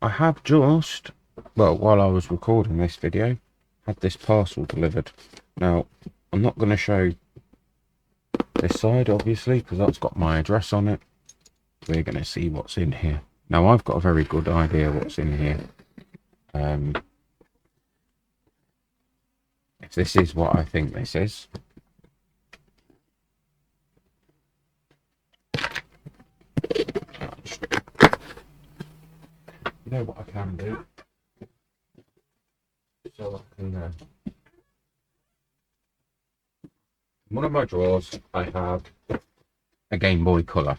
I have just, well, while I was recording this video, had this parcel delivered. Now, I'm not going to show this side, obviously, because that's got my address on it. We're going to see what's in here. Now, I've got a very good idea what's in here. If this is what I think this is. You know what I can do? So I can, in one of my drawers, I have a Game Boy Color.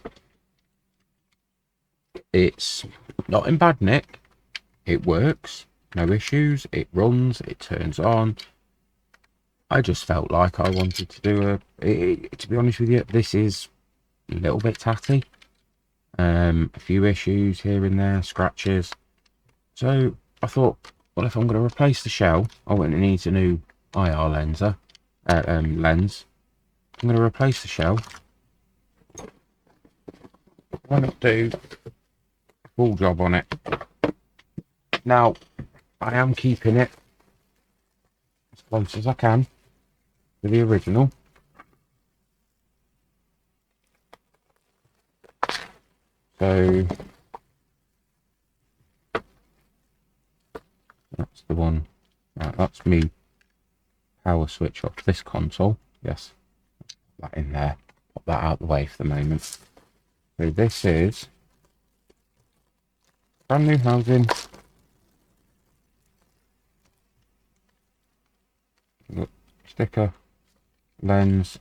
It's not in bad nick. It works, no issues. It runs, it turns on. I just felt like I wanted to do to be honest with you, this is a little bit tatty. A few issues here and there, scratches. So I thought, well, if I'm going to replace the shell, it needs a new IR lens. I'm going to replace the shell. Why not do a full job on it? Now, I am keeping it as close as I can to the original. So that's the one. Right, that's me power switch off this console. Yes, put that in there. Pop that out of the way for the moment. So this is brand new housing. Look, sticker, lens,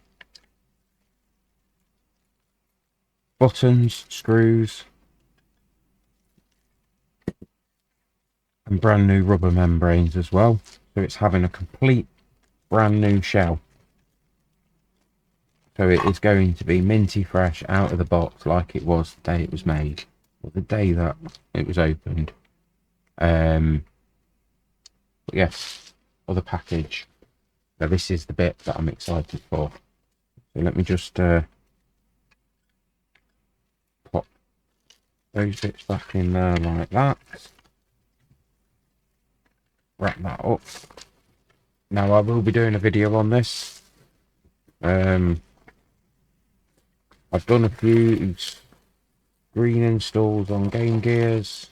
buttons, screws, and brand new rubber membranes as well. So it's having a complete brand new shell. So it is going to be minty fresh out of the box like it was the day it was made, or the day that it was opened. But yes, other package. Now this is the bit that I'm excited for. So let me just pop those bits back in there like that. Wrap that up. Now I will be doing a video on this. I've done a few screen installs on Game Gears.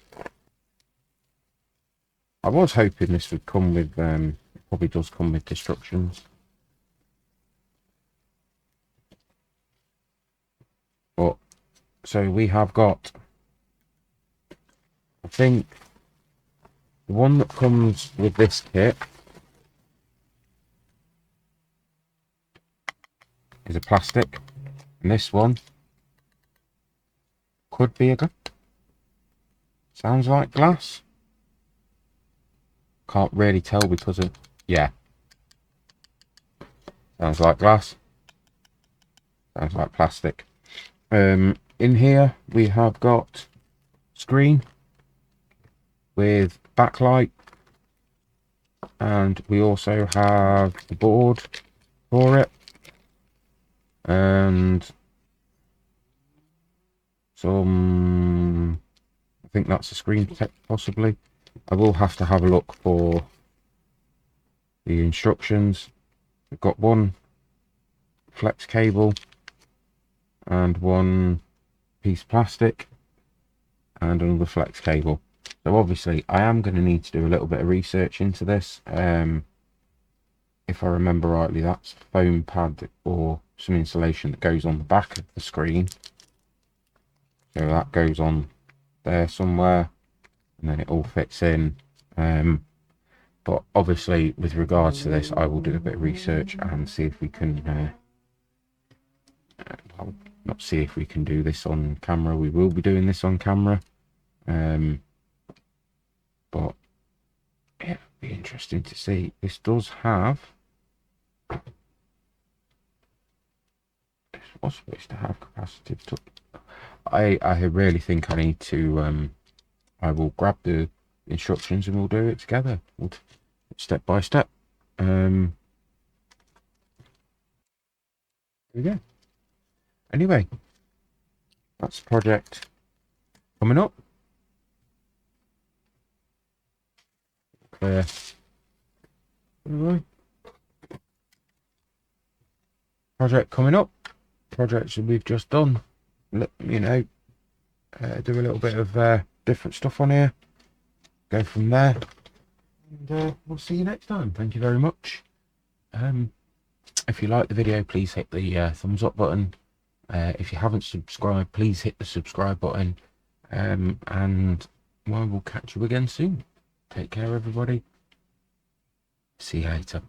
I was hoping this would come with, it probably does come with instructions. But, so we have got, I think, the one that comes with this kit is a plastic. And this one could be a, sounds like glass. Can't really tell because of, yeah. Sounds like glass. Sounds like plastic. In here we have got screen with backlight, and we also have the board for it, and some, I think that's a screen protector possibly. I will have to have a look for the instructions. We've got one flex cable and one piece of plastic and another flex cable. So obviously I am going to need to do a little bit of research into this. If I remember rightly, that's a foam pad or some insulation that goes on the back of the screen. So that goes on there somewhere, and then it all fits in. But obviously with regards to this, I will do a bit of research and see if we can well, not see if we can do this on camera. We will be doing this on camera. But yeah, it'll be interesting to see. This does have, this was supposed to have capacitive touch. I really think I need to I will grab the instructions and we'll do it together. We'll step by step. There we go. Anyway, that's the project coming up. there. Anyway, project coming up. Projects that we've just done. You know, do a little bit of different stuff on here. Go from there. And we'll see you next time. Thank you very much. If you like the video, please hit the thumbs up button. If you haven't subscribed, please hit the subscribe button. And well, we'll catch you again soon. Take care, everybody. See you later.